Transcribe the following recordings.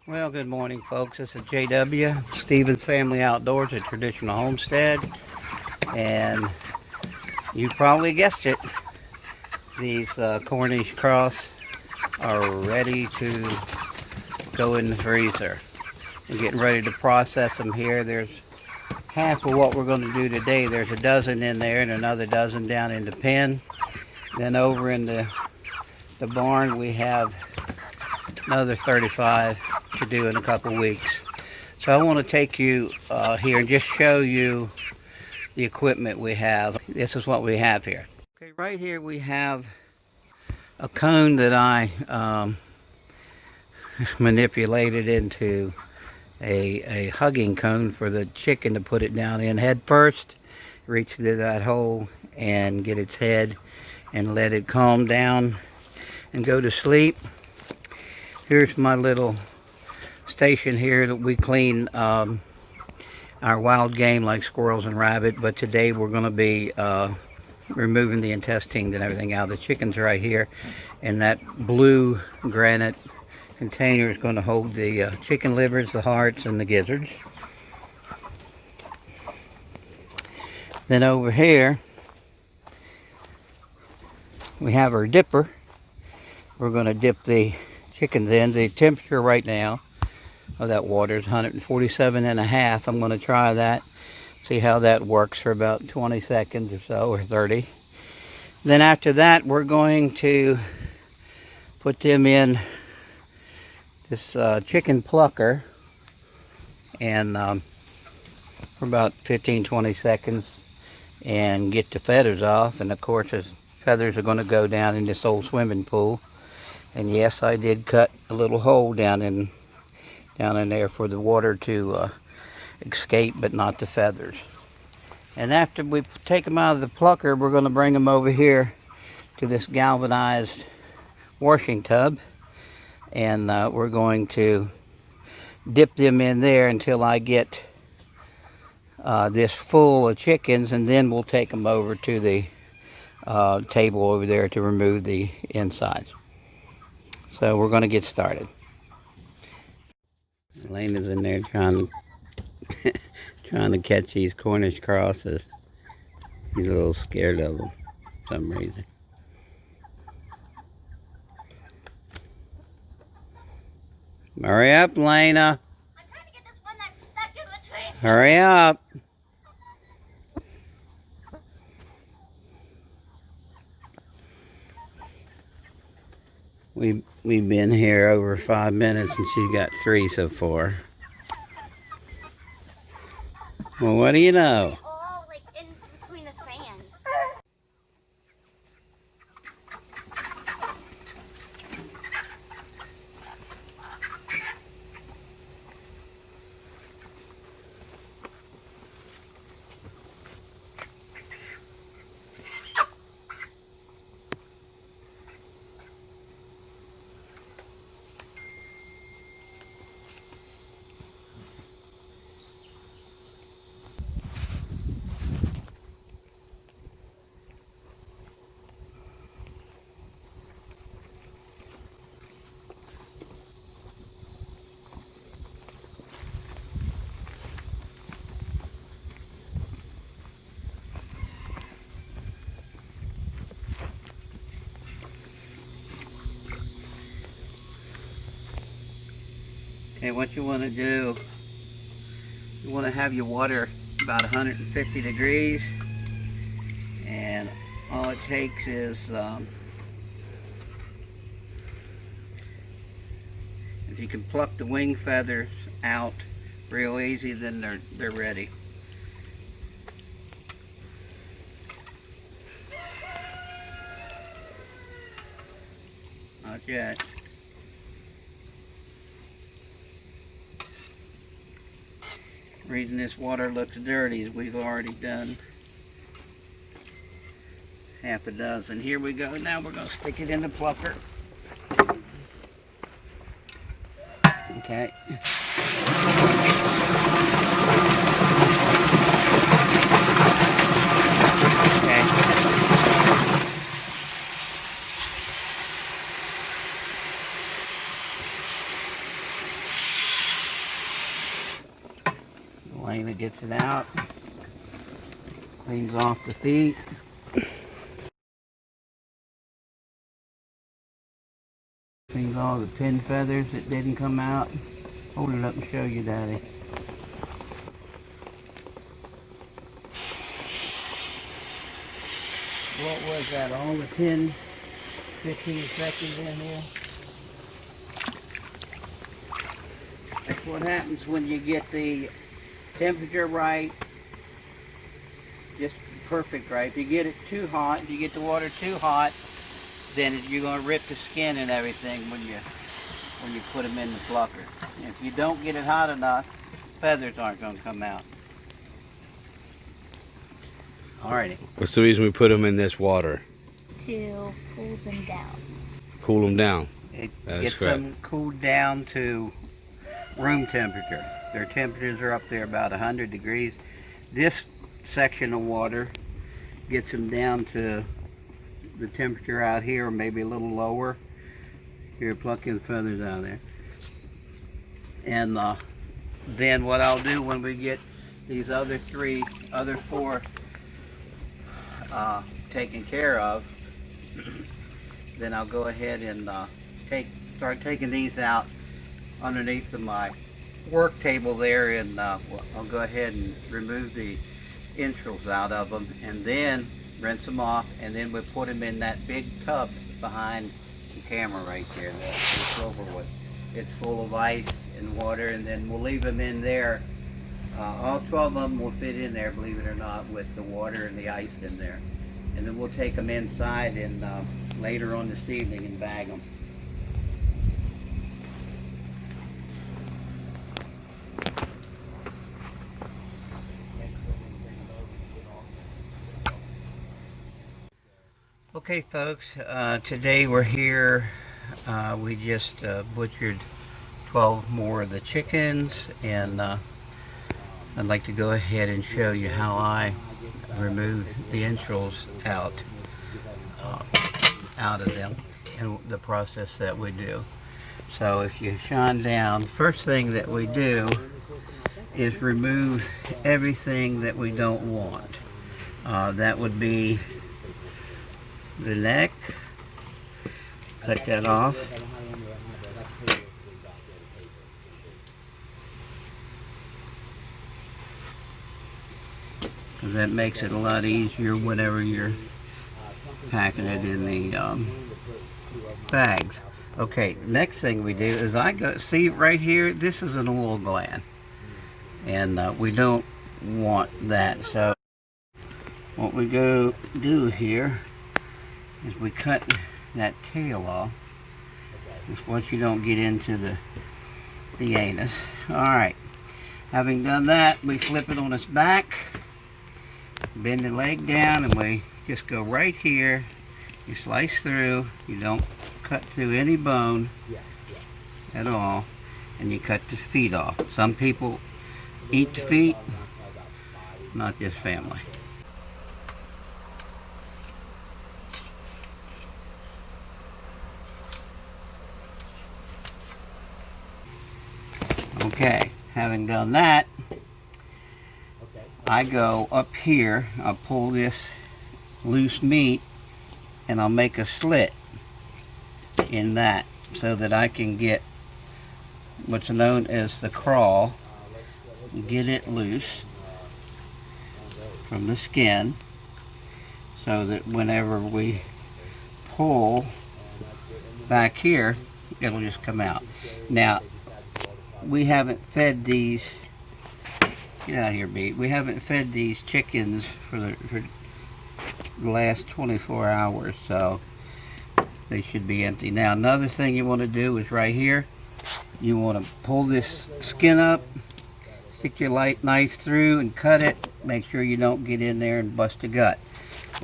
Well, good morning, folks. This is JW, Stevens Family Outdoors at Traditional Homestead. And you probably guessed it, these Cornish cross are ready to go in the freezer. We're getting ready to process them here. There's half of what we're going to do today. There's a dozen in there and another dozen down in the pen. Then over in the barn we have another 35 to do in a couple weeks. So I want to take you here and just show you the equipment we have. This is what we have here. Okay, right here we have a cone that I manipulated into a hugging cone for the chicken to put it down in head first, reach through that hole and get its head and let it calm down and go to sleep. Here's my little station here that we clean our wild game like squirrels and rabbit, but today we're going to be removing the intestines and everything out. The chicken's right here, and that blue granite container is going to hold the chicken livers, the hearts, and the gizzards. Then over here we have our dipper. We're going to dip the chickens in. The temperature right now of that water is 147.5. I'm going to try that, see how that works for about 20 seconds or so, or 30. Then after that we're going to put them in this chicken plucker and for about 15-20 seconds and get the feathers off. And of course the feathers are going to go down in this old swimming pool. And yes, I did cut a little hole down in there for the water to escape, but not the feathers. And after we take them out of the plucker, we're going to bring them over here to this galvanized washing tub, and we're going to dip them in there until I get this full of chickens, and then we'll take them over to the table over there to remove the insides. So we're going to get started. Elena's in there trying to catch these Cornish crosses. He's a little scared of them for some reason. Hurry up, Lena. I'm trying to get this one that's stuck in between. Hurry up. We've been here over 5 minutes and she's got 3 so far. Well, what do you know? All like in between the sand. Okay, what you want to do, you want to have your water about 150 degrees, and all it takes is if you can pluck the wing feathers out real easy, then they're ready. Not yet. The reason this water looks dirty is we've already done half a dozen. Here we go. Now we're going to stick it in the plucker. Okay. Lena gets it out, cleans off the feet. Cleans all the pin feathers that didn't come out. Hold it up and show you, Daddy. What was that? All the 10, 15 seconds in here? That's what happens when you get the temperature right, just perfect right. If you get it too hot, if you get the water too hot, then you're going to rip the skin and everything when you put them in the plucker. And if you don't get it hot enough, feathers aren't going to come out. Alrighty. What's the reason we put them in this water? To cool them down. Cool them down. It That is gets correct. them cooled down to room temperature. Their temperatures are up there about 100 degrees. This section of water gets them down to the temperature out here, or maybe a little lower. Here, plucking the feathers out of there. And then what I'll do when we get these other four taken care of, then I'll go ahead and start taking these out underneath of my work table there, and I'll go ahead and remove the entrails out of them, and then rinse them off, and then we put them in that big tub behind the camera right there. That's silver with. It's full of ice and water, and then we'll leave them in there. All 12 of them will fit in there, believe it or not, with the water and the ice in there. And then we'll take them inside and later on this evening and bag them. Okay, folks, today we're here. We just butchered 12 more of the chickens, and I'd like to go ahead and show you how I remove the entrails out of them and the process that we do. So if you shine down, first thing that we do is remove everything that we don't want. That would be the neck. Cut that off. That makes it a lot easier whenever you're packing it in the bags. Okay, next thing we do is see right here, this is an oil gland, and we don't want that. So what we go do here is we cut that tail off, just once you don't get into the anus. Alright, having done that, we flip it on its back, bend the leg down, and we just go right here. You slice through, you don't cut through any bone at all, and you cut the feet off. Some people eat the feet, not this family. Okay, having done that, I go up here, I'll pull this loose meat, and I'll make a slit in that so that I can get what's known as the crawl, get it loose from the skin, so that whenever we pull back here, it'll just come out. Now, we haven't fed these, get out of here, Beat. We haven't fed these chickens for the last 24 hours, so they should be empty. Now, another thing you want to do is right here, you want to pull this skin up, stick your light knife through and cut it. Make sure you don't get in there and bust a gut.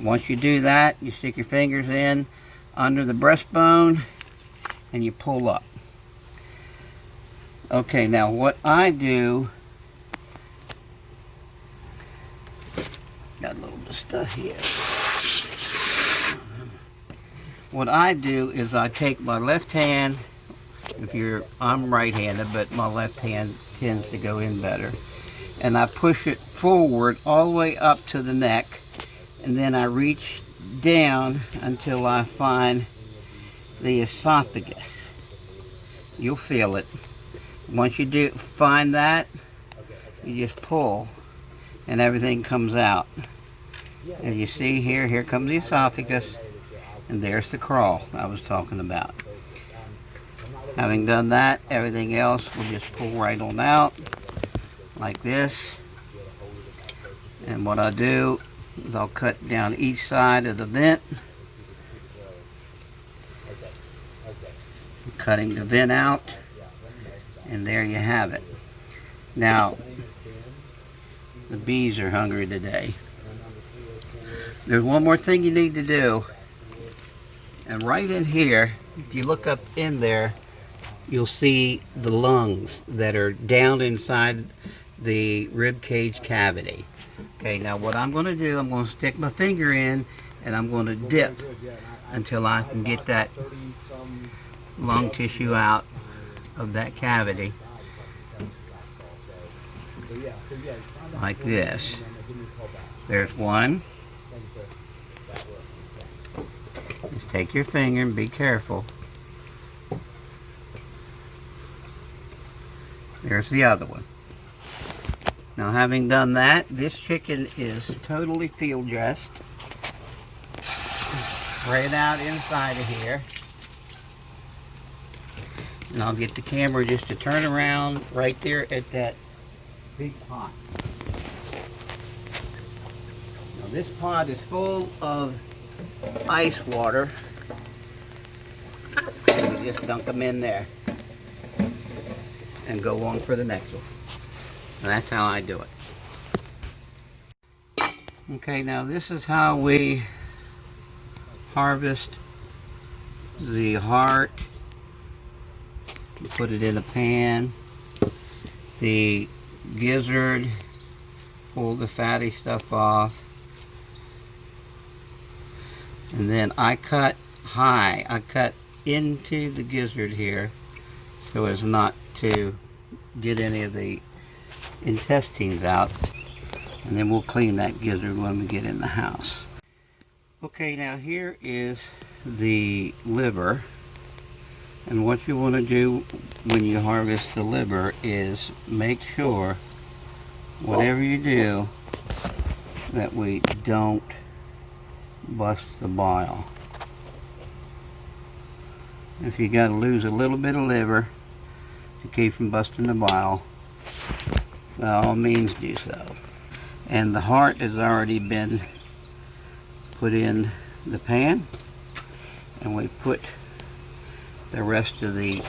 Once you do that, you stick your fingers in under the breastbone and you pull up. Okay, now what I do, got a little bit of stuff here. What I do is I take my left hand, I'm right-handed, but my left hand tends to go in better, and I push it forward all the way up to the neck, and then I reach down until I find the esophagus. You'll feel it. Once you do find that, you just pull and everything comes out. As you see here, here comes the esophagus, and there's the crawl I was talking about. Having done that, everything else will just pull right on out like this. And what I'll do is I'll cut down each side of the vent, cutting the vent out, and there you have it. Now, the bees are hungry today. There's one more thing you need to do, and right in here, if you look up in there, you'll see the lungs that are down inside the rib cage cavity. Okay, now what I'm going to do, I'm going to stick my finger in and I'm going to dip until I can get that lung tissue out of that cavity, like this. There's one. Just take your finger and be careful. There's the other one. Now, having done that, this chicken is totally field dressed. Right out inside of here. And I'll get the camera just to turn around right there at that big pot. Now, this pot is full of ice water. And you just dunk them in there and go on for the next one. And that's how I do it. Okay, now this is how we harvest the heart. You put it in a pan. The gizzard, pull the fatty stuff off. And then I cut high. I cut into the gizzard here so as not to get any of the intestines out, and then we'll clean that gizzard when we get in the house. Okay, now here is the liver, and what you want to do when you harvest the liver is make sure, whatever you do, that we don't bust the bile. If you got to lose a little bit of liver to keep from busting the bile, by all means do so. And the heart has already been put in the pan, and we put the rest of the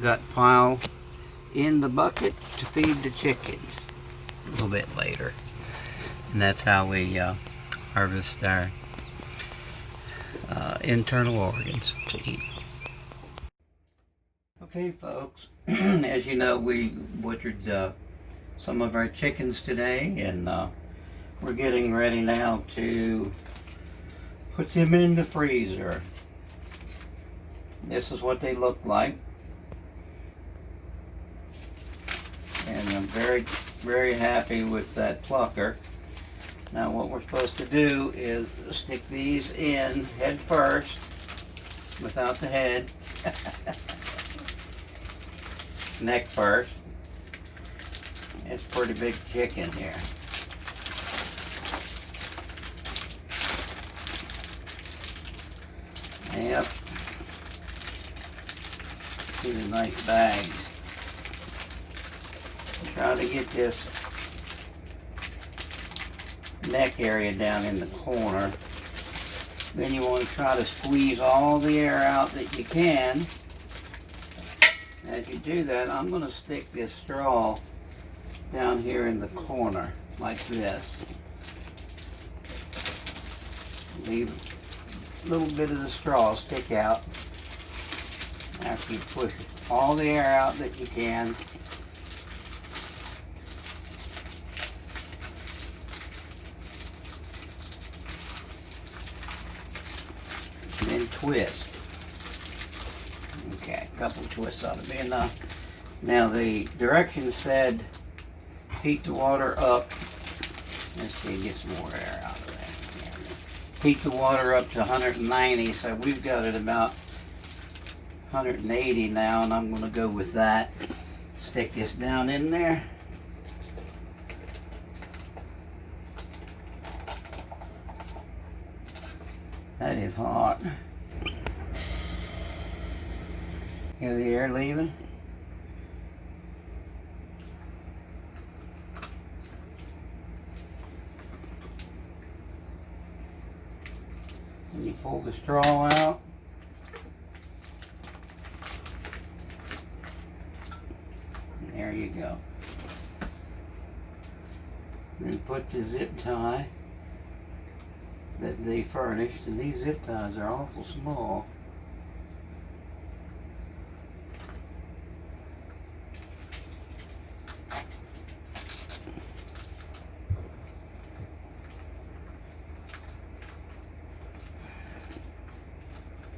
gut pile in the bucket to feed the chickens a little bit later. And that's how we harvest our internal organs to eat. Okay, folks, as you know, we butchered some of our chickens today, and we're getting ready now to put them in the freezer. This is what they look like, and I'm very, very happy with that plucker. Now what we're supposed to do is stick these in head first, without the head. Neck first. It's a pretty big chicken here. Yep. See the nice bags. Try to get this neck area down in the corner. Then you want to try to squeeze all the air out that you can. As you do that, I'm going to stick this straw down here in the corner like this. Leave a little bit of the straw stick out after you push all the air out that you can. And then twist. Okay, a couple twists ought to be enough. Now the directions said heat the water up. Let's see, get some more air out of there. Heat the water up to 190, so we've got it about 180 now, and I'm going to go with that. Stick this down in there. That is hot. Hear the air leaving? And you pull the straw out. And there you go. Then put the zip tie that they furnished, and these zip ties are awful small.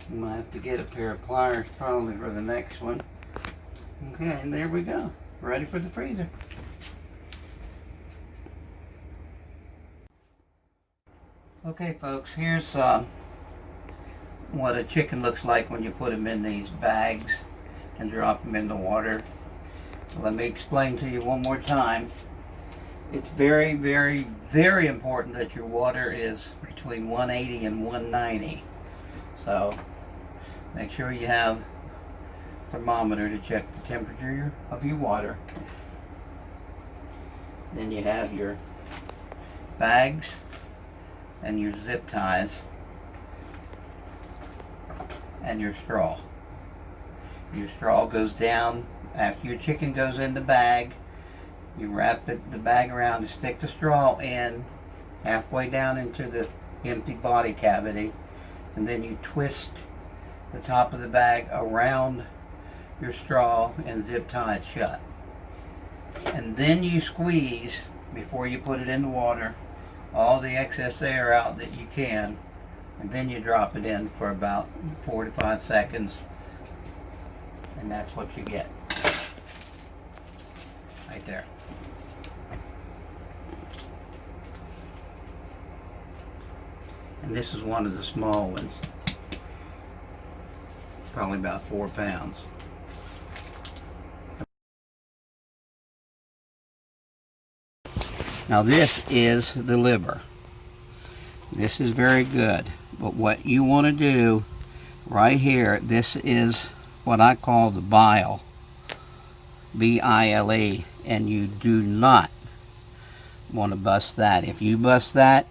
I'm going to have to get a pair of pliers probably for the next one. Okay, and there we go. Ready for the freezer. Okay folks, here's what a chicken looks like when you put them in these bags and drop them in the water. So let me explain to you one more time. It's very, very, very important that your water is between 180 and 190. So make sure you have a thermometer to check the temperature of your water. Then you have your bags and your zip ties and your straw. Your straw goes down after your chicken goes in the bag. You wrap the bag around and stick the straw in halfway down into the empty body cavity, and then you twist the top of the bag around your straw and zip tie it shut. And then you squeeze, before you put it in the water, all the excess air out that you can, and then you drop it in for about 4 to 5 seconds, and that's what you get right there. And this is one of the small ones, probably about 4 pounds. Now this is the liver. This is very good. But what you want to do right here, this is what I call the bile. B-I-L-E. And you do not want to bust that. If you bust that,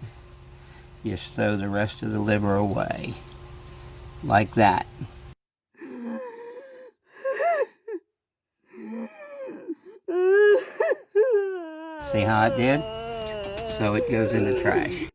you throw the rest of the liver away. Like that. See how it did? So it goes in the trash.